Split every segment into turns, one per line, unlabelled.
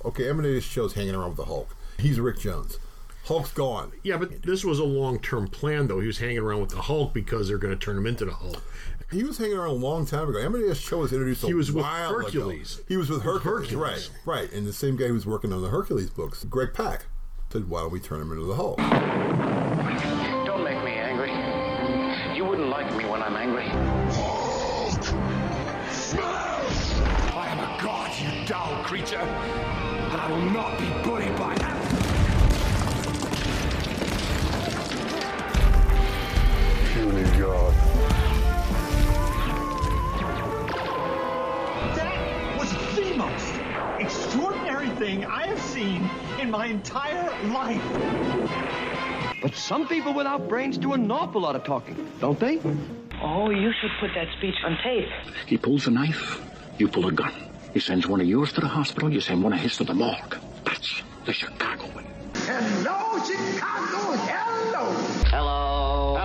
Okay, Amadeus Cho's hanging around with the Hulk. He's Rick Jones. Hulk's gone.
Yeah, but this was a long-term plan, though. He was hanging around with the Hulk because they're going to turn him into the Hulk.
He was hanging around a long time ago. Amadeus Cho was introduced
He was with
while
Hercules.
ago. He was with Hercules. Right. And the same guy who was working on the Hercules books, Greg Pak, said, why don't we turn him into the Hulk?
Don't make me angry. You wouldn't like me when I'm angry.
Hulk! Smash!
I am a god, you dull creature, and I will not be bullied by that.
Puny god.
That was the most extraordinary thing I have seen in my entire life.
But some people without brains do an awful lot of talking, don't they?
Oh, you should put that speech on tape.
He pulls a knife, you pull a gun. He sends one of yours to the hospital, you send one of his to the morgue. That's the Chicago way.
Hello, Chicago, hello!
Hello.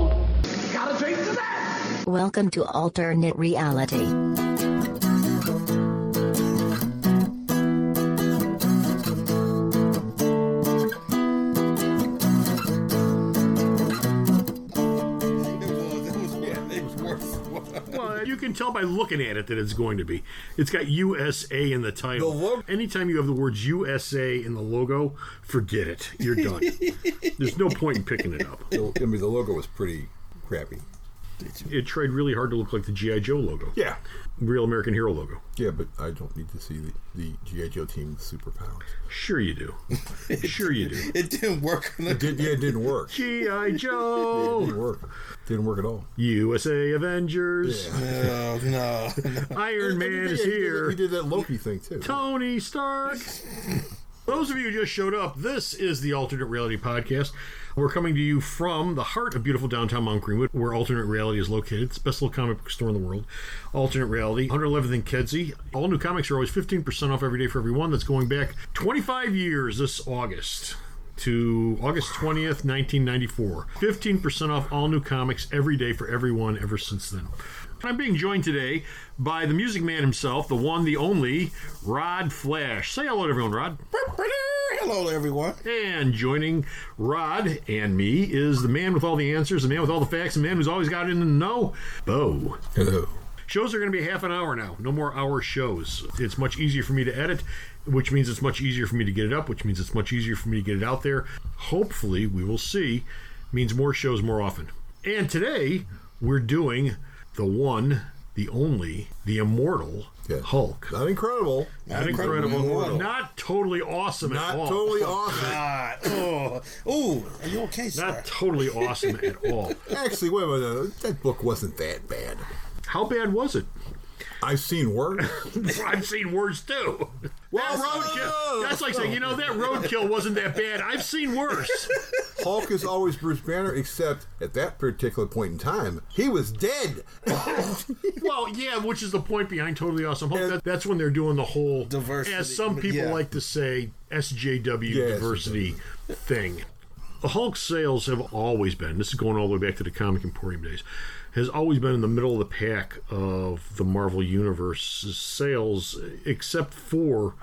Hello.
Gotta drink to that!
Welcome to Alternate Reality.
You can tell by looking at it that it's going to be. It's got USA in the title. Anytime you have the words USA in the logo, forget it. You're done. There's no point in picking it up.
I mean, the logo was pretty crappy.
It tried really hard to look like the G.I. Joe logo.
Yeah.
Real American Hero logo.
Yeah, but I don't need to see the G.I. Joe team's superpowers.
Sure you do. Sure you do.
It didn't work.
It didn't work.
G.I. Joe!
It didn't work. Didn't work at all.
USA Avengers.
Yeah.
No.
Iron Man is here.
He did that Loki thing, too.
Tony Stark. Those of you who just showed up, this is the Alternate Reality Podcast. We're coming to you from the heart of beautiful downtown Mount Greenwood, where Alternate Reality is located. It's the best little comic book store in the world. Alternate Reality, 111th and Kedzie. All new comics are always 15% off every day for everyone. That's going back 25 years this August to August 20th, 1994. 15% off all new comics every day for everyone ever since then. I'm being joined today by the music man himself, the one, the only, Rod Flash. Say hello to everyone, Rod.
Hello, everyone.
And joining Rod and me is the man with all the answers, the man with all the facts, the man who's always got it in the know, Bo.
Hello.
Shows are going to be half an hour now. No more hour shows. It's much easier for me to edit, which means it's much easier for me to get it up, which means it's much easier for me to get it out there. Hopefully, we will see, means more shows more often. And today, we're doing the one, the only, the Immortal Hulk.
Not incredible.
Not incredible. Not totally awesome at all.
Not totally awesome.
God. Oh, are you okay, sir?
Not totally awesome at all.
Actually, wait a minute. That book wasn't that bad.
How bad was it?
I've seen worse.
I've seen worse, too. Well, roadkill. That's like saying, that roadkill wasn't that bad. I've seen worse.
Hulk is always Bruce Banner, except at that particular point in time, he was dead.
Well, yeah, which is the point behind Totally Awesome Hulk. That's when they're doing the whole,
diversity,
as some people like to say, SJW diversity thing. The Hulk sales have always been, this is going all the way back to the Comic Emporium days, has always been in the middle of the pack of the Marvel Universe's sales, except for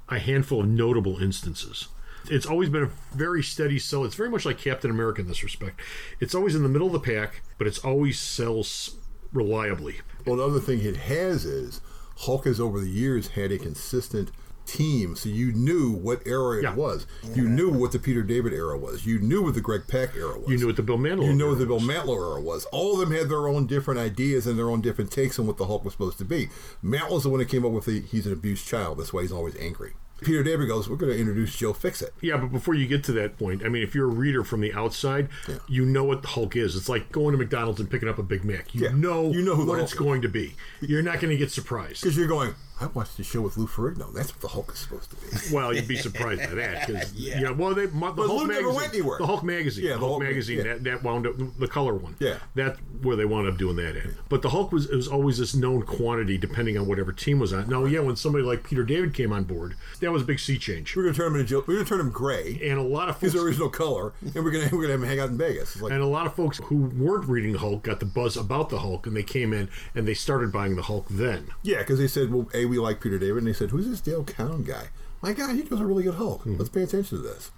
a handful of notable instances. It's always been a very steady sell. It's very much like Captain America in this respect. It's always in the middle of the pack, but it's always sells reliably.
Well, the other thing it has is Hulk has over the years had a consistent team, so you knew what era it was. You knew what the Peter David era was. You knew what the Greg Pak era was.
You knew what the Bill Mantlo
era what the Bill Mantlo era was. All of them had their own different ideas and their own different takes on what the Hulk was supposed to be. Mantlo's the one that came up with he's an abused child. That's why he's always angry. Peter David goes, we're going to introduce Joe Fixit.
Yeah, but before you get to that point, I mean, if you're a reader from the outside, you know what the Hulk is. It's like going to McDonald's and picking up a Big Mac. You know what it's going to be. You're not going to get surprised.
Because you're going, I watched the show with Lou Ferrigno. That's what the Hulk is supposed to be.
Well, you'd be surprised by that. The
Hulk never went anywhere.
The Hulk magazine.
Yeah,
the Hulk magazine, that wound up, the color one. Yeah. That's where they wound up doing that in. But the Hulk was always this known quantity depending on whatever team was on. Now, when somebody like Peter David came on board, that was a big sea change.
We're going to turn him gray.
And a lot of folks...
His original color. And we're going to have him hang out in Vegas.
And a lot of folks who weren't reading the Hulk got the buzz about the Hulk, and they came in and they started buying the Hulk then.
Yeah, because they said, well, A, we like Peter David, and they said, who's this Dale Cowan guy? My God, he does a really good Hulk. Let's pay attention to this.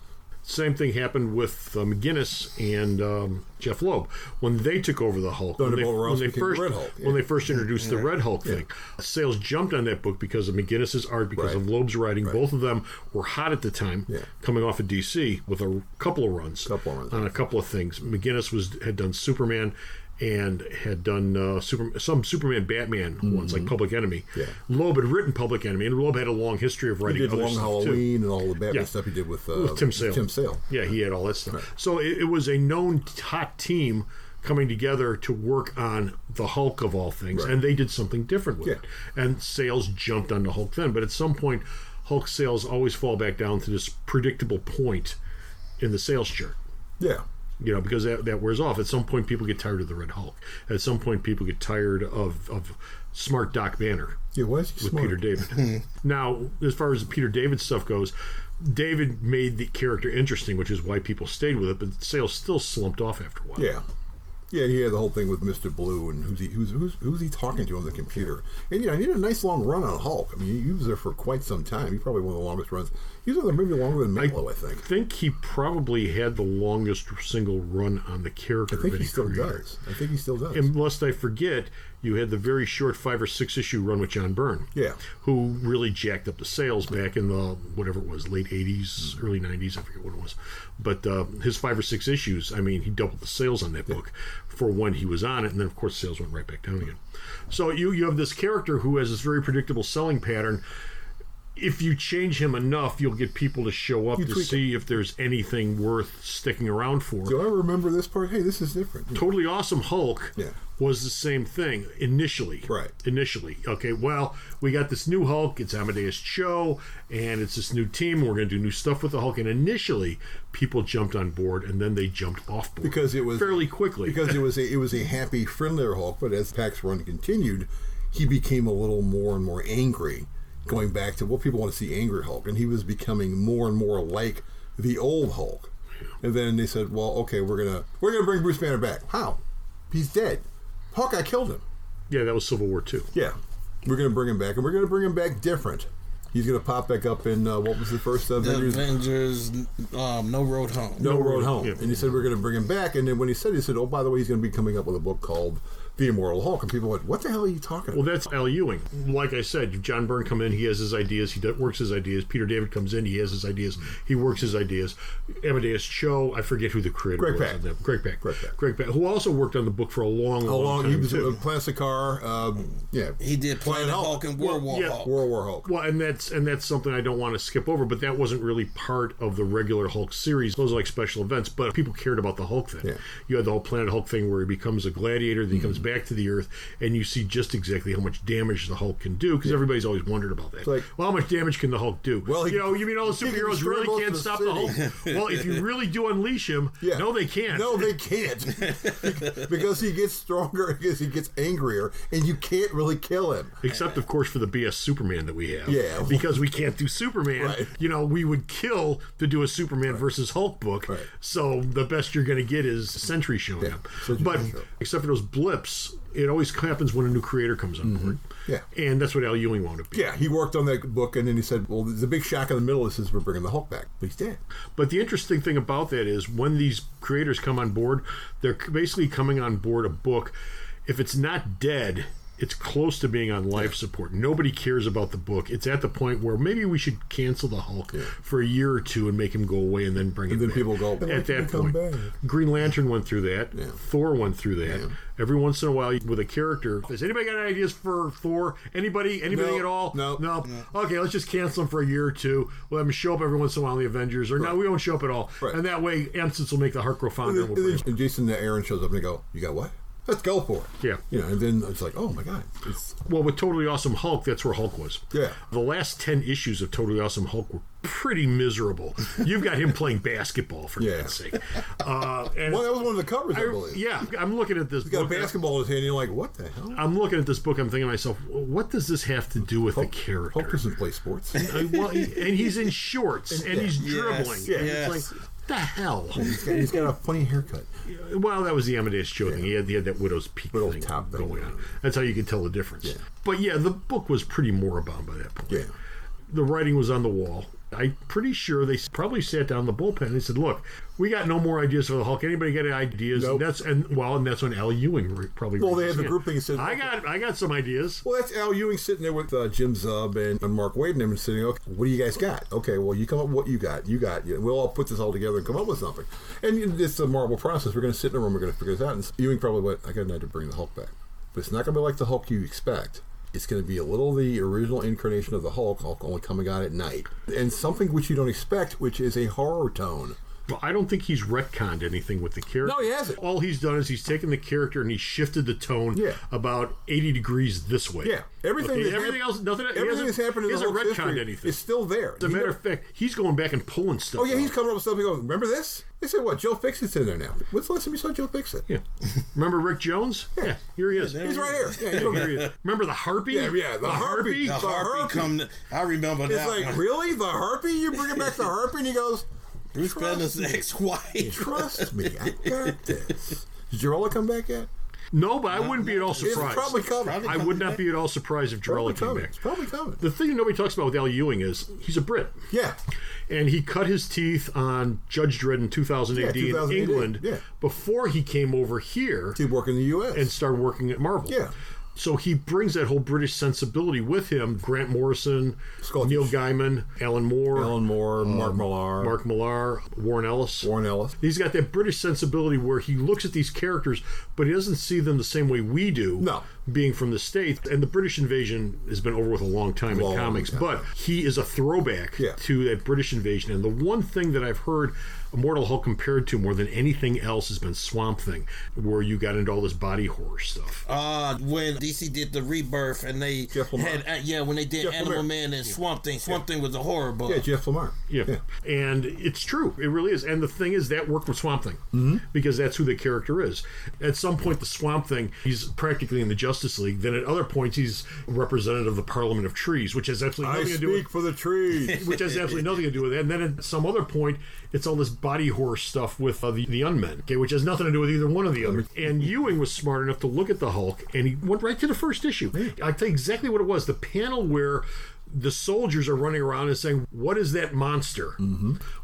Same thing happened with McGuinness and Jeff Loeb when they took over the Hulk. When they first introduced the Red Hulk thing, sales jumped on that book because of McGuinness's art, because of Loeb's writing. Both of them were hot at the time, coming off of DC with a couple of runs on a couple of things. McGuinness had done Superman and had done some Superman Batman ones, like Public Enemy. Loeb had written Public Enemy, and Loeb had a long history of writing other stuff. He did Long Halloween
and all the Batman stuff he did with
Tim Sale. Yeah, he had all that stuff. So it was a known hot team coming together to work on the Hulk of all things, and they did something different with it. And sales jumped on the Hulk then. But at some point, Hulk sales always fall back down to this predictable point in the sales chart. Because that wears off. At some point, people get tired of the Red Hulk. At some point, people get tired of smart Doc Banner with
smart?
Peter David. Now, as far as the Peter David stuff goes, David made the character interesting, which is why people stayed with it, but sales still slumped off after a while.
Yeah, he had the whole thing with Mr. Blue and who's he talking to on the computer. And he had a nice long run on Hulk. I mean, he was there for quite some time. He probably one of the longest runs. He was there maybe longer than Melo, I think.
I think he probably had the longest single run on the character.
I think he still does.
And lest I forget, you had the very short 5 or 6 issue run with John Byrne. Who really jacked up the sales back in the, whatever it was, late 80s, early 90s, I forget what it was. But his 5 or 6 issues, I mean, he doubled the sales on that book for when he was on it, and then, of course, sales went right back down again. So you have this character who has this very predictable selling pattern. If you change him enough, you'll get people to show up to see if there's anything worth sticking around for.
Do I remember this part? Hey, this is different.
Totally Awesome Hulk was the same thing initially. Okay, well, we got this new Hulk. It's Amadeus Cho, and it's this new team. We're going to do new stuff with the Hulk. And initially, people jumped on board, and then they jumped off board
because it was
fairly quickly.
Because it was a happy, friendlier Hulk. But as Pack's run continued, he became a little more and more angry. Going back to what people want to see, angry Hulk, and he was becoming more and more like the old Hulk. And then they said, "Well, okay, we're gonna bring Bruce Banner back. How? He's dead. Hawkeye killed him."
Yeah, that was Civil War II.
Yeah, we're gonna bring him back, and we're gonna bring him back different. He's gonna pop back up in what was the first
Avengers? No Road Home.
No Road Home. And he said we're gonna bring him back, and then when he said, "Oh, by the way, he's gonna be coming up with a book called The Immortal Hulk," and people went, "What the hell are you talking about?"
Well, that's Al Ewing. Like I said, John Byrne come in, he has his ideas, works his ideas. Peter David comes in, he has his ideas, he works his ideas. Amadeus Cho, I forget who the creator was. Greg Pak, who also worked on the book for a long time.
He was a Plastic Car.
He did Planet Hulk and World War Hulk.
World War Hulk.
Well, and that's something I don't want to skip over, but that wasn't really part of the regular Hulk series. Those are like special events, but people cared about the Hulk thing. You had the whole Planet Hulk thing where he becomes a gladiator, then he comes back to the Earth, and you see just exactly how much damage the Hulk can do, because everybody's always wondered about that. Well, how much damage can the Hulk do? Well, you mean all the superheroes really can't stop the Hulk? Well, if you really do unleash him, no, they can't.
No, they can't. Because he gets stronger, because he gets angrier, and you can't really kill him.
Except, of course, for the BS Superman that we have.
Yeah.
Because we can't do Superman. We would kill to do a Superman versus Hulk book. So the best you're going to get is Sentry showing up. But except for those blips, it always happens when a new creator comes on board. And that's what Al Ewing wound up being.
He worked on that book, and then he said, well, there's a big shock in the middle that says we're bringing the Hulk back. But he's dead.
But the interesting thing about that is when these creators come on board, they're basically coming on board a book. If it's not dead, it's close to being on life support. Nobody cares about the book. It's at the point where maybe we should cancel the Hulk for a year or two and make him go away and then bring him back.
And then people go,
at that point. Green Lantern went through that. Thor went through that. Every once in a while with a character. Has anybody got any ideas for Thor? Anybody at all? No. Okay, let's just cancel him for a year or two. We'll have him show up every once in a while in the Avengers. Or no, we won't show up at all. And that way, Amstutz will make the heart grow fonder.
And Jason Aaron shows up and they go, you got what? Let's go for it. And then it's like, oh my God.
Well, with Totally Awesome Hulk, that's where Hulk was.
The
last 10 issues of Totally Awesome Hulk were pretty miserable. You've got him playing basketball, for God's sake.
Well, that was one of the covers, I believe.
I'm looking at this
book. He's got a basketball in his hand, and you're like, what the hell?
I'm looking at this book, I'm thinking to myself, what does this have to do with the character?
Hulk doesn't play sports.
And he's in shorts, and he's dribbling.
It's like,
The hell?
He's got a funny haircut.
Well, that was the Amadeus Cho thing. He had that widow's peak thing
top
going on. That's how you could tell the difference.
Yeah.
But yeah, the book was pretty moribund by that point.
Yeah.
The writing was on the wall. I'm pretty sure they probably sat down in the bullpen and said, "Look, we got no more ideas for the Hulk. Anybody got any ideas?"
Nope.
And that's when Al Ewing probably.
Well, they had the group thing and said,
"I got some ideas."
Well, that's Al Ewing sitting there with Jim Zub and Mark Waid and them and saying, "Okay, what do you guys got? Okay, well, you come up with what you got. We'll all put this all together and come up with something." And it's a Marvel process. We're going to sit in a room. We're going to figure this out. And Ewing probably went, "I got an idea to bring the Hulk back, but it's not going to be like the Hulk you expect. It's going to be a little the original incarnation of the Hulk only coming out at night. And something which you don't expect, which is a horror tone."
Well, I don't think he's retconned anything with the character.
No, he hasn't.
All he's done is he's taken the character and he's shifted the tone about 80 degrees this way.
Yeah. Everything that's happened in the Hulk's history
anything.
is still there.
As a matter of fact, he's going back and pulling stuff.
Oh, yeah, he's coming up with stuff. He goes, "Remember this?" They said, "What? Joe Fixit's in there now." When's the last time you saw Joe Fixit?
Yeah. Remember Rick Jones? Yeah, here he is.
He's right here. Yeah,
here he is. Remember the Harpy?
Yeah, the Harpy.
The Harpy. I remember that.
It's like,
one.
Really? The Harpy? You bringing back the Harpy? And he goes,
Bruce Banner's ex-wife.
"Trust me, I got this." Did Jarella come back yet?
No, but I wouldn't be at all surprised.
It's probably coming.
I would not be at all surprised if Jarella came back.
It's probably coming.
The thing nobody talks about with Al Ewing is he's a Brit.
Yeah.
And he cut his teeth on Judge Dredd in 2000 AD in England before he came over here
to work in the U.S.
and started working at Marvel.
Yeah.
So he brings that whole British sensibility with him. Grant Morrison, Neil Gaiman, Alan Moore, Mark Millar, Warren Ellis. He's got that British sensibility where he looks at these characters, but he doesn't see them the same way we do.
No.
Being from the States. And the British invasion has been over with a long time in comics, but he is a throwback to that British invasion. And the one thing that I've heard Immortal Hulk compared to more than anything else has been Swamp Thing, where you got into all this body horror stuff.
When DC did the Rebirth and they had, when they did
Jeff
Animal
Lemire.
Man and Swamp Thing. Swamp Thing was a horror book.
Yeah, Jeff Lemire.
Yeah. And it's true. It really is. And the thing is, that worked with Swamp Thing because that's who the character is. At some point, the Swamp Thing, he's practically in the Justice League. Then at other points, he's representative of the Parliament of Trees, which has absolutely nothing to do with...
I speak for the trees.
Which has absolutely nothing to do with that. And then at some other point, it's all this body horror stuff with the Unmen, okay, which has nothing to do with either one of the others. And Ewing was smart enough to look at the Hulk, and he went right to the first issue. I'll tell you exactly what it was. The panel where the soldiers are running around and saying, "What is that monster?"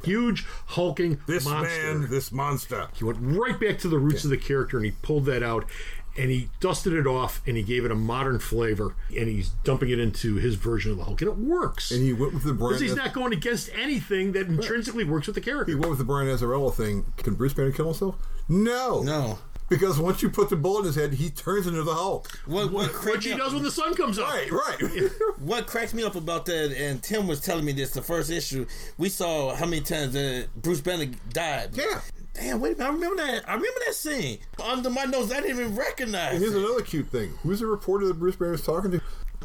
Huge hulking monster.
This monster.
He went right back to the roots of the character, and he pulled that out. And he dusted it off, and he gave it a modern flavor, and he's dumping it into his version of the Hulk, and it works.
And he went with the Brian.
Because he's not going against anything that intrinsically works with the character.
He went with the Brian Azzarello thing. Can Bruce Banner kill himself? No. Because once you put the bullet in his head, he turns into the Hulk.
Which he does when the sun comes up.
Right.
What cracks me up about that, and Tim was telling me this the first issue, we saw how many times Bruce Banner died.
Yeah.
Damn, wait a minute, I remember that scene. Under my nose, I didn't even recognize
And here's another cute thing. Who's the reporter that Bruce Banner's talking to?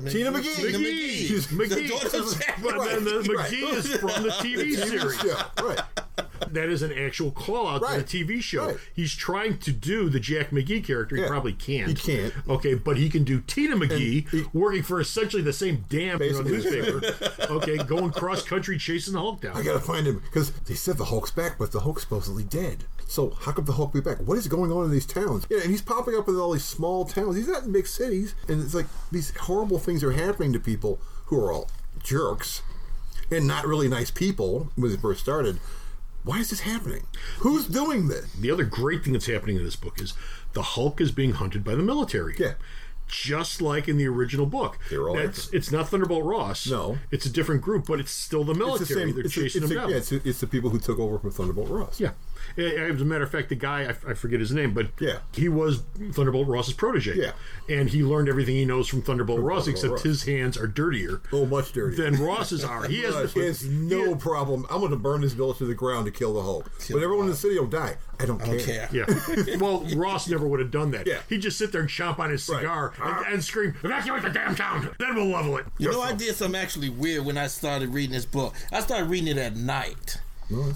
Tina McGee.
She's McGee. McGee is from the TV series.
Right.
That is an actual call out to the TV show. Right. He's trying to do the Jack McGee character. He probably can't.
He can't.
Okay, but he can do Tina McGee working for essentially the same damn newspaper. Okay, going cross country chasing the Hulk down.
I gotta find him because they said the Hulk's back, but the Hulk's supposedly dead. So how come the Hulk be back? What is going on in these towns? Yeah, and he's popping up in all these small towns. He's not in big cities, and it's like these horrible things are happening to people who are all jerks and not really nice people when it first started. Why is this happening? Who's doing this?
The other great thing that's happening in this book is the Hulk is being hunted by the military.
Yeah.
Just like in the original book. It's not Thunderbolt Ross.
No.
It's a different group, but it's still the military. They're chasing him down.
Yeah, it's the people who took over from Thunderbolt Ross.
Yeah. As a matter of fact, the guy, I forget his name, but he was Thunderbolt Ross's protege.
Yeah.
And he learned everything he knows from Thunderbolt Ross, except his hands are dirtier.
Oh, much dirtier.
Than Ross's are. He has
no problem. I'm going to burn this village to the ground to kill the Hulk. But everyone in the city will die. I don't care.
Yeah. Well, Ross never would have done that.
Yeah.
He'd just sit there and chomp on his cigar and scream, "Evacuate the damn town! Then we'll level it."
You know, I did something actually weird when I started reading this book. I started reading it at night.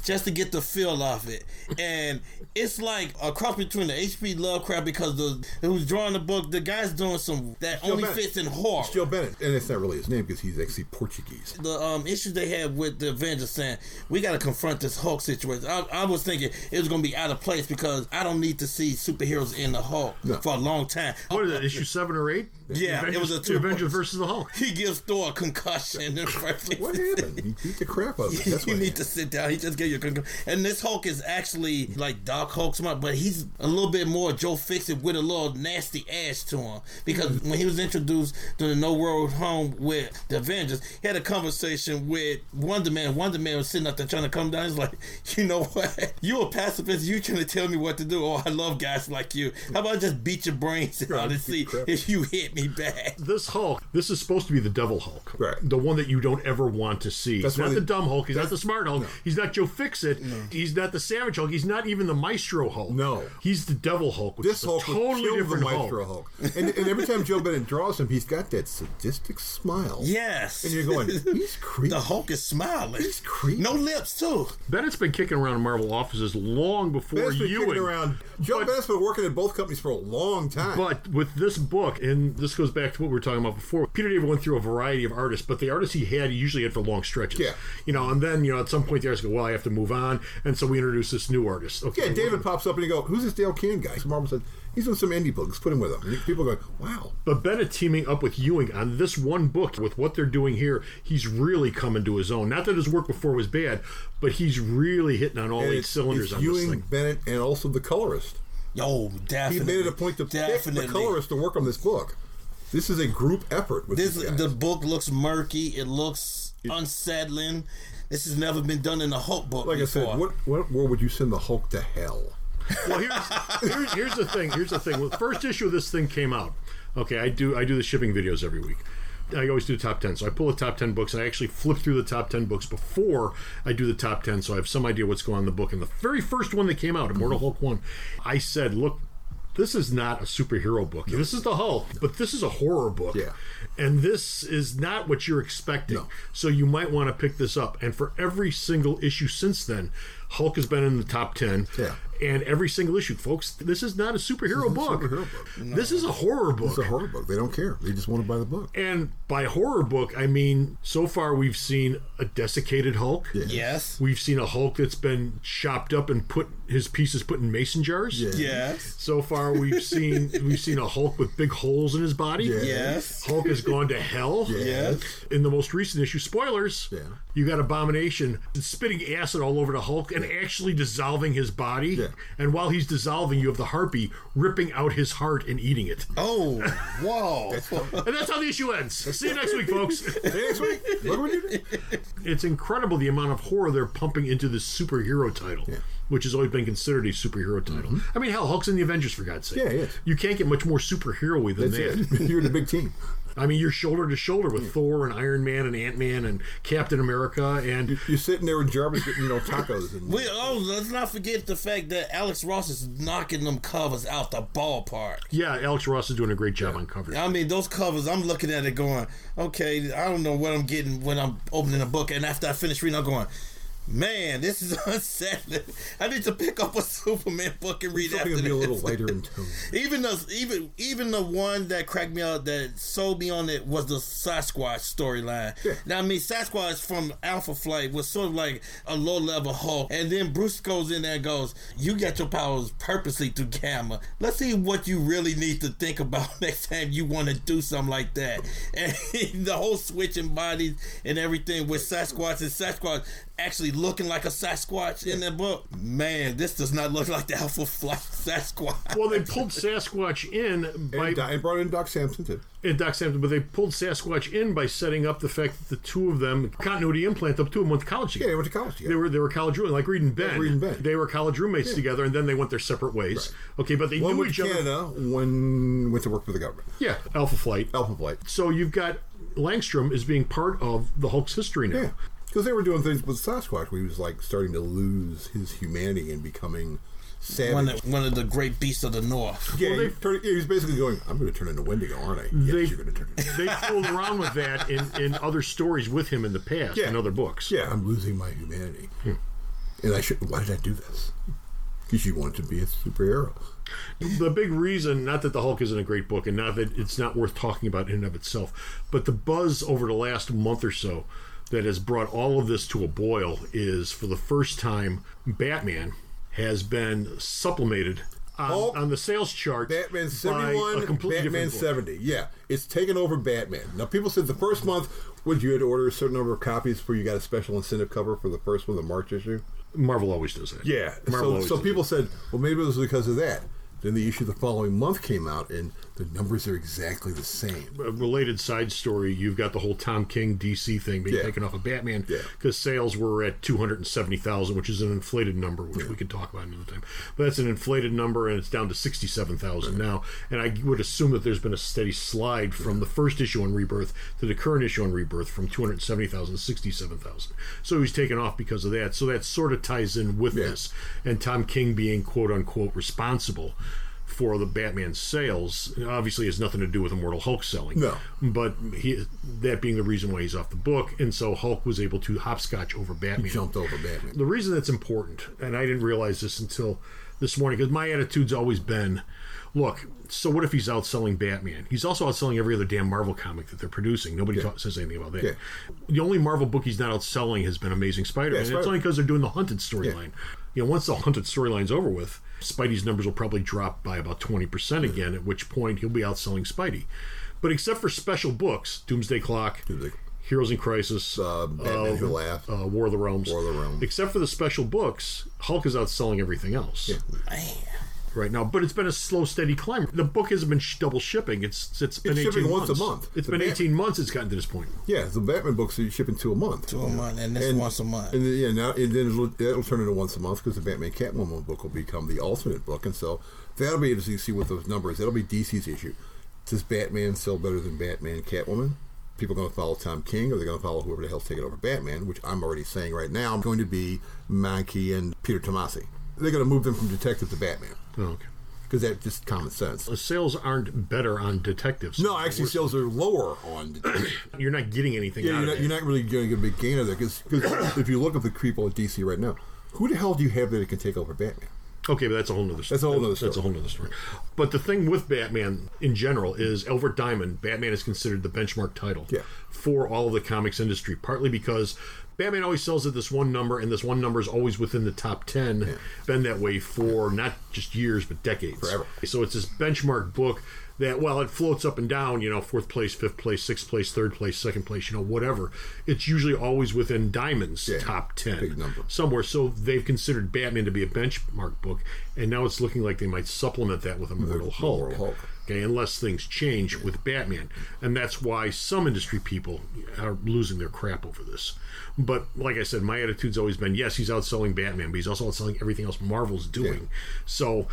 just to get the feel of it. And it's like a cross between the H.P. Lovecraft, because who's drawing the book, the guy's doing some that
Joe
only
Bennett.
fits in horror.
It's Joe Bennett, and it's not really his name because he's actually Portuguese.
The issues they had with the Avengers saying, we got to confront this Hulk situation. I was thinking it was going to be out of place because I don't need to see superheroes in the Hulk for a long time.
What is it, issue 7 or 8?
Yeah,
Avengers,
it was a
the Avengers versus the Hulk.
He gives Thor a concussion.
What happened? He beat the crap out of him. That's
You
what
need to sit down. He just gave you a concussion. And this Hulk is actually like Doc Hulk smart, but he's a little bit more Joe Fixit with a little nasty edge to him. Because when he was introduced to the No World Home with the Avengers, he had a conversation with Wonder Man. Wonder Man was sitting up there trying to come down. He's like, you know what? You a pacifist. You trying to tell me what to do. Oh, I love guys like you. How about I just beat your brains out and see if you hit me back?
This Hulk, this is supposed to be the Devil Hulk.
Right.
The one that you don't ever want to see.
That's
He's not the dumb Hulk. He's not the smart Hulk.
No.
He's not Joe Fixit. No. He's not the Savage Hulk. He's not even the Maestro Hulk.
No.
He's the Devil Hulk, which
This
is a
Hulk
totally
would kill
different
the Maestro Hulk. And every time Joe Bennett draws him, he's got that sadistic smile.
Yes.
And you're going, he's creepy.
The Hulk is smiling.
He's creepy.
No lips, too.
Bennett's been kicking around in Marvel offices long before
Bennett's been
Ewing.
kicking around. Joe Bennett's been working at both companies for a long time.
But with this book, and this goes back to what we were talking about before, Peter David went through a variety of artists, but the artists he usually had for long stretches.
Yeah.
And then, at some point the artists go, well, I have to move on, and so we introduce this new artist. Okay,
yeah, David pops up and you go, who's this Dale Keane guy? So Marvel said, he's doing some indie books, put him with him. And people are going, wow.
But Bennett teaming up with Ewing on this one book, with what they're doing here, he's really coming to his own. Not that his work before was bad, but he's really hitting on all 8 cylinders on
Ewing,
this thing.
Bennett, and also the colorist.
Oh, definitely.
He made it a point to pick the colorist to work on this book. This is a group effort with these guys.
The book looks murky. It looks unsettling. This has never been done in a Hulk book
like
before.
I said, what world would you send the Hulk to hell?
Well, here's the thing. Here's the thing. When the first issue of this thing came out, okay, I do the shipping videos every week. I always do the top 10. So I pull the top 10 books, and I actually flip through the top 10 books before I do the top 10, so I have some idea what's going on in the book. And the very first one that came out, Immortal Hulk 1, I said, look, this is not a superhero book. This is the Hulk, but this is a horror book.
Yeah.
And this is not what you're expecting. No. So you might want to pick this up. And for every single issue since then, Hulk has been in the top 10.
Yeah.
And every single issue, folks, this is not a superhero book. No. This is a horror book.
It's a horror book. They don't care. They just want to buy the book.
And by horror book, I mean, so far we've seen a desiccated Hulk.
Yes.
We've seen a Hulk that's been chopped up and his pieces put in mason jars.
Yes.
So far we've seen a Hulk with big holes in his body.
Yes.
Hulk has gone to hell.
Yes.
In the most recent issue, spoilers, you got Abomination spitting acid all over the Hulk and actually dissolving his body. Yeah. And while he's dissolving, you have the Harpy ripping out his heart and eating it.
Oh, whoa.
And that's how the issue ends. See you next week, folks.
See you next week. What would you do?
It's incredible the amount of horror they're pumping into this superhero title, which has always been considered a superhero title. Mm-hmm. I mean, hell, Hulk's in the Avengers, for God's sake.
Yeah, yes.
You can't get much more superhero-y than that.
You're the big team.
I mean, you're shoulder to shoulder with Thor and Iron Man and Ant-Man and Captain America, and
you're sitting there with Jarvis getting tacos. And
let's not forget the fact that Alex Ross is knocking them covers out the ballpark.
Yeah, Alex Ross is doing a great job on covers.
I mean, those covers, I'm looking at it going, okay, I don't know what I'm getting when I'm opening a book, and after I finish reading, I'm going, man, this is unsettling. I need to pick up a Superman book and read after this.
Be a little lighter in tone.
Even the one that cracked me out, that sold me on it, was the Sasquatch storyline. Yeah. Now, I mean, Sasquatch from Alpha Flight was sort of like a low-level Hulk, and then Bruce goes in there and goes, you got your powers purposely through Gamma. Let's see what you really need to think about next time you want to do something like that. And the whole switching bodies and everything with Sasquatch and Sasquatch actually looking like a Sasquatch in that book. Man, this does not look like the Alpha Flight Sasquatch.
Well, they pulled Sasquatch in by...
And brought in Doc Samson, too.
And Doc Samson, but they pulled Sasquatch in by setting up the fact that the two of them, continuity implant, the two of them went to college together.
Yeah, they went to college together.
They were college roommates, like Reed and Ben. They were college roommates together, and then they went their separate ways. Right. Okay, but they knew each other.
Canada, one went to work for the government.
Yeah, Alpha Flight. So you've got Langstrom is being part of the Hulk's history now.
Yeah. Because they were doing things with Sasquatch where he was like starting to lose his humanity and becoming savage.
One of the great beasts of the North.
Yeah, he was basically going, I'm going to turn into Wendigo, aren't I? Yes, you're going to turn into
They fooled around with that in other stories with him in the past, in other books.
Yeah, I'm losing my humanity. And why did I do this? Because you wanted to be a superhero.
The big reason, not that the Hulk isn't a great book and not that it's not worth talking about in and of itself, but the buzz over the last month or so that has brought all of this to a boil is, for the first time, Batman has been supplemented on the sales chart.
Batman 71, Batman 70. Yeah, it's taken over Batman. Now, people said the first month, you had to order a certain number of copies before you got a special incentive cover for the first one, the March issue?
Marvel always does that.
Yeah. So people said, well, maybe it was because of that. Then the issue the following month came out, and the numbers are exactly the same.
A related side story, you've got the whole Tom King DC thing being taken off of Batman because sales were at 270,000, which is an inflated number, which we could talk about another time. But that's an inflated number, and it's down to 67,000 now. And I would assume that there's been a steady slide from the first issue on Rebirth to the current issue on Rebirth from 270,000 to 67,000. So he's taken off because of that. So that sort of ties in with this. And Tom King being quote-unquote responsible for the Batman sales obviously has nothing to do with Immortal Hulk selling.
No.
But that being the reason why he's off the book, and so Hulk was able to hopscotch over Batman.
He jumped over Batman.
The reason that's important, and I didn't realize this until this morning, because my attitude's always been, look, so what if he's outselling Batman? He's also outselling every other damn Marvel comic that they're producing. Nobody says anything about that. Yeah. The only Marvel book he's not outselling has been Amazing Spider-Man. And it's only because they're doing the Hunted storyline. You know, once the Hunted storyline's over with, Spidey's numbers will probably drop by about 20% again, at which point he'll be outselling Spidey. But except for special books, Doomsday Clock, Heroes in Crisis,
Batman Who Laughed,
War of the Realms. Except for the special books, Hulk is outselling everything else.
Man.
Right now, but it's been a slow, steady climb. The book hasn't been double shipping. It's been 18 months.
Once a month.
It's been 18 months. It's gotten to this point.
Yeah, the Batman books are shipping 2 a month.
2 a month, and this once a month.
And then that'll turn into once a month because the Batman Catwoman book will become the alternate book, and so that'll be interesting to see what those numbers. That'll be DC's issue. Does Batman sell better than Batman Catwoman? People are going to follow Tom King, or they're going to follow whoever the hell's taking over Batman, which I'm already saying right now. I'm going to be Mankey and Peter Tomasi. They're going to move them from detective to Batman.
Oh, okay.
Because that's just common sense.
Sales aren't better on detectives.
No, actually, sales are lower on detectives.
You're not getting anything out of it.
You're not really getting a big gain of that. Because if you look at the people at DC right now, who the hell do you have that can take over Batman?
Okay, but that's a whole nother story. That's a whole nother story. But the thing with Batman in general is Elbert Diamond, Batman is considered the benchmark title for all of the comics industry, partly because Batman always sells at this one number, and this one number is always within the top 10. Yeah. Been that way for not just years, but decades.
Forever.
So it's this benchmark book that, while it floats up and down, 4th place, 5th place, 6th place, 3rd place, 2nd place, whatever, it's usually always within Diamond's top 10.
Big number.
Somewhere. So they've considered Batman to be a benchmark book, and now it's looking like they might supplement that with Immortal Hulk. Okay, unless things change with Batman. And that's why some industry people are losing their crap over this. But like I said, my attitude's always been, yes, he's outselling Batman, but he's also outselling everything else Marvel's doing. Yeah. So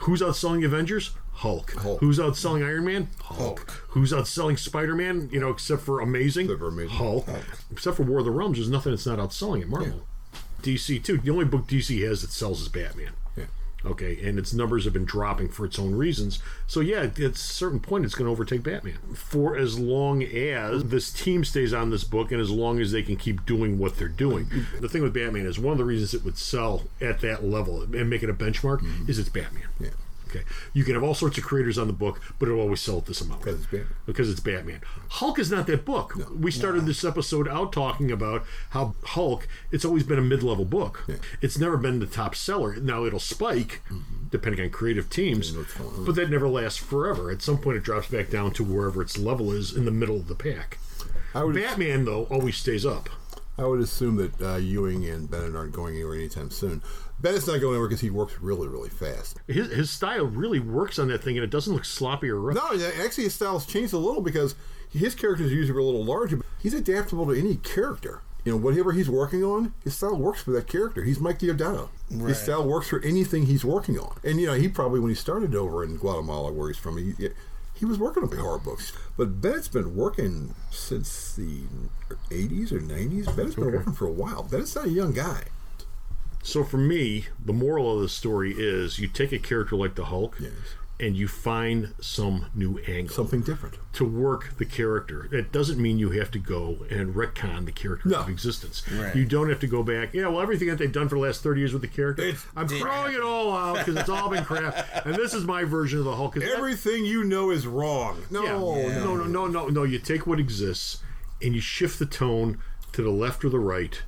who's outselling Avengers? Hulk. Who's outselling Iron Man? Hulk. Who's outselling Spider-Man? Except for Amazing? Hulk. Except for War of the Realms, there's nothing that's not outselling at Marvel. Yeah. DC too. The only book DC has that sells is Batman.
Yeah.
Okay, and its numbers have been dropping for its own reasons. So yeah, at a certain point, it's going to overtake Batman. For as long as this team stays on this book and as long as they can keep doing what they're doing. The thing with Batman is one of the reasons it would sell at that level and make it a benchmark is it's Batman.
Yeah.
Okay. You can have all sorts of creators on the book, but it'll always sell at this amount.
Because
it's Batman. Hulk is not that book. No. We started this episode out talking about how Hulk, it's always been a mid-level book. Yeah. It's never been the top seller. Now it'll spike, depending on creative teams, but that never lasts forever. At some point it drops back down to wherever its level is in the middle of the pack. Batman, though, always stays up.
I would assume that Ewing and Bennett aren't going anywhere anytime soon. Bennett's not going anywhere because he works really, really fast.
His style really works on that thing, and it doesn't look sloppy or rough.
No, actually his style's changed a little because his characters usually are a little larger, but he's adaptable to any character. Whatever he's working on, his style works for that character. He's Mike Deodato. Right. His style works for anything he's working on. And, he probably, when he started over in Guatemala, where he's from, he was working on big horror books. But Bennett's been working since the 80s or 90s. Bennett's been working for a while. Bennett's not a young guy.
So for me, the moral of the story is you take a character like the Hulk and you find some new angle.
Something different.
To work the character. It doesn't mean you have to go and retcon the character of existence.
Right.
You don't have to go back. Yeah, well, everything that they've done for the last 30 years with the character, I'm throwing it all out because it's all been crap. And this is my version of the Hulk.
Everything you know is wrong. No.
You take what exists and you shift the tone to the left or the right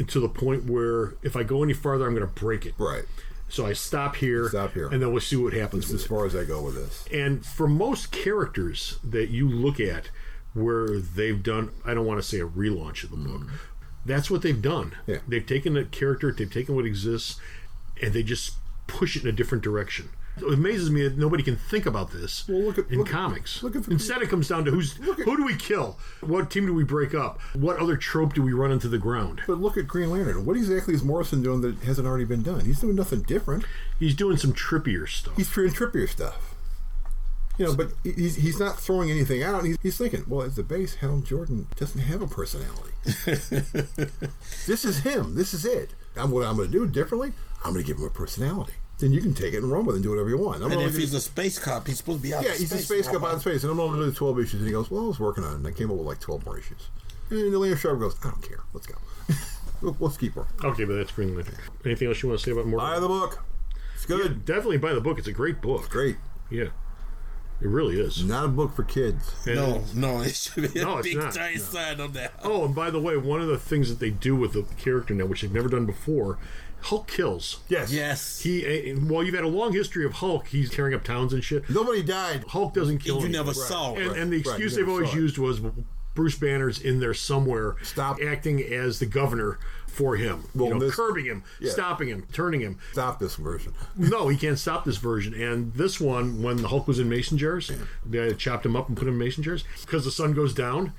to the point where if I go any farther, I'm going to break it.
Right.
So I stop here, and then we'll see what happens.
As far as I go with this.
And for most characters that you look at where they've done, I don't want to say a relaunch of the book, that's what they've done.
Yeah.
They've taken a character, they've taken what exists, and they just push it in a different direction. It amazes me that nobody can think about this in comics. Instead, it comes down to who do we kill? What team do we break up? What other trope do we run into the ground?
But look at Green Lantern. What exactly is Morrison doing that hasn't already been done? He's doing nothing different.
He's doing some trippier stuff.
He's doing trippier stuff. But he's not throwing anything out. He's thinking, well, at the base, Hal Jordan doesn't have a personality. This is him. This is it. What I'm going to do differently, I'm going to give him a personality. Then you can take it and run with it and do whatever you want.
And if he's a space cop, he's supposed to be out in space.
Yeah, he's a space cop out in space. And I'm only doing 12 issues. And he goes, well, I was working on it. And I came up with like 12 more issues. And Liam Sharp goes, I don't care. Let's go. Let's keep working.
Okay, but that's Green Lantern. Anything else you want to say about Immortal?
Buy the book. It's good.
Yeah, definitely buy the book. It's a great book.
It's great.
Yeah. It really is.
Not a book for kids.
No, it should be a big giant sign on that.
Oh, and by the way, one of the things that they do with the character now, which they've never done before, Hulk kills.
Yes.
While you've had a long history of Hulk, he's tearing up towns and shit.
Nobody died.
Hulk doesn't kill
You never saw it.
And the excuse they've always used was Bruce Banner's in there somewhere, acting as the governor for him. Curbing him, stopping him, turning him.
Stop this version.
No, he can't stop this version. And this one, when the Hulk was in mason jars, they chopped him up and put him in mason jars because the sun goes down.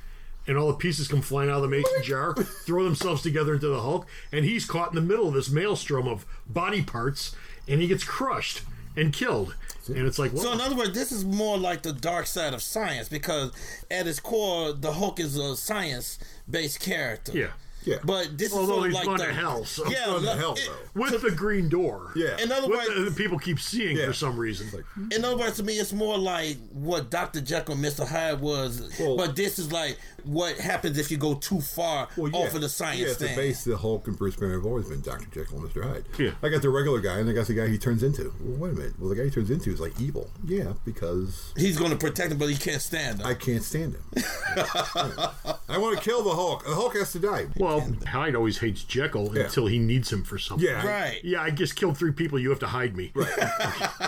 And all the pieces come flying out of the mason jar, throw themselves together into the Hulk, and he's caught in the middle of this maelstrom of body parts, and he gets crushed and killed. And it's like,
so in other words, this is more like the dark side of science, because at its core, the Hulk is a science-based character.
Yeah.
Yeah.
But this
Although
is
he's
like
gone to hell. So.
Yeah,
gone to hell, though.
With the green door.
Yeah.
In other words,
the people keep seeing for some reason.
In other words, to me, it's more like what Dr. Jekyll and Mr. Hyde was. But this is like what happens if you go too far off of the science thing.
At the base, the Hulk and Bruce Banner have always been Dr. Jekyll and Mr. Hyde.
Yeah.
I got the regular guy, and I got the guy he turns into. Well, wait a minute. Well, the guy he turns into is like evil. Yeah, because...
he's going to protect him, but he can't stand him.
I can't stand him. I want to kill the Hulk. The Hulk has to die.
Well, Hyde always hates Jekyll until he needs him for something.
Yeah.
Right.
Yeah, I just killed 3 people. You have to hide me.
Right.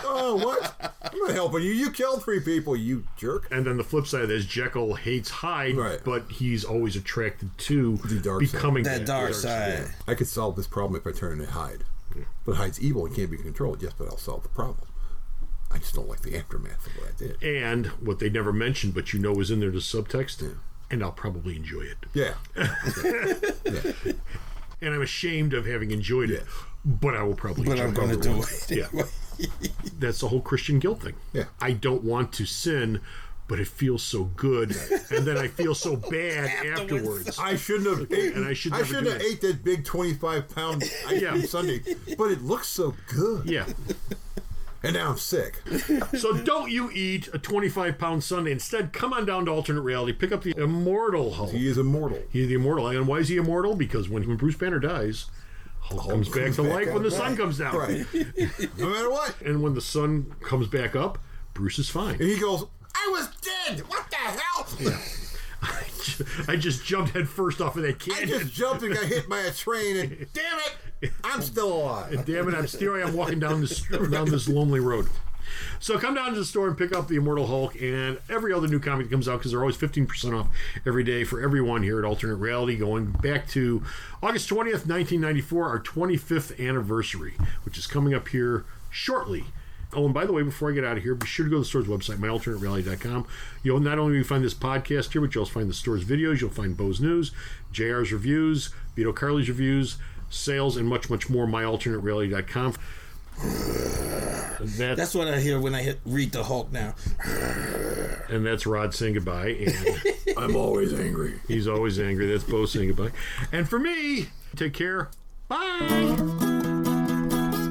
Oh, what? I'm not helping you. You killed 3 people, you jerk.
And then the flip side of this, Jekyll hates Hyde, but he's always attracted to
the dark
becoming
that dark side.
Yeah. I could solve this problem if I turn into Hyde. Yeah. But Hyde's evil and can't be controlled. Yes, but I'll solve the problem. I just don't like the aftermath of what I did.
And what they never mentioned, but you know is in there, the subtext, and I'll probably enjoy it.
Yeah.
Yeah. And I'm ashamed of having enjoyed it, but I will probably enjoy it.
But I'm going to do it.
Yeah. That's the whole Christian guilt thing.
Yeah.
I don't want to sin, but it feels so good, and then I feel so bad afterwards.
I shouldn't have ate.
And I shouldn't have
ate that big 25-pound ice cream sundae, but it looks so good.
Yeah.
And now I'm sick.
So don't you eat a 25-pound sundae. Instead, come on down to Alternate Reality. Pick up the Immortal Hulk.
He is immortal.
He's the Immortal. And why is he immortal? Because when Bruce Banner dies, Hulk comes back to life when the sun comes down.
Right. No matter what.
And when the sun comes back up, Bruce is fine.
And he goes, I was dead. What the hell?
Yeah. I just jumped head first off of that canyon.
I just jumped and got hit by a train, and damn it, I'm still alive.
And damn it, I'm walking down this lonely road. So come down to the store and pick up the Immortal Hulk and every other new comic that comes out, because they're always 15% off every day for everyone here at Alternate Reality, going back to August 20th, 1994, our 25th anniversary, which is coming up here shortly. Oh, and by the way, before I get out of here, be sure to go to the store's website, myalternatereality.com. You'll not only find this podcast here, but you'll also find the store's videos. You'll find Bo's news, JR's reviews, Vito Carly's reviews, sales, and much, much more, myalternatereality.com.
That's what I hear when I read the Hulk now.
And that's Rod saying goodbye. And
I'm always angry.
He's always angry. That's Bo saying goodbye. And for me, take care. Bye.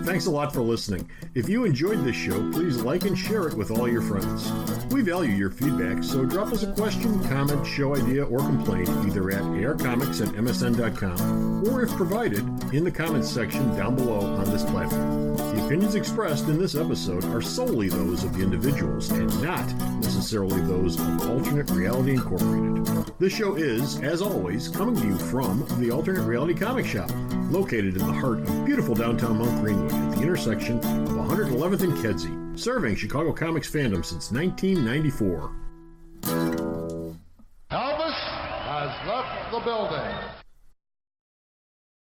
Thanks a lot for listening. If you enjoyed this show, please like and share it with all your friends. We value your feedback, so drop us a question, comment, show idea, or complaint either at aircomics@msn.com or, if provided, in the comments section down below on this platform. The opinions expressed in this episode are solely those of the individuals and not necessarily those of Alternate Reality Incorporated. This show is, as always, coming to you from the Alternate Reality Comic Shop, located in the heart of beautiful downtown Mount Greenwood at the intersection of 111th and Kedzie, serving Chicago comics fandom since 1994.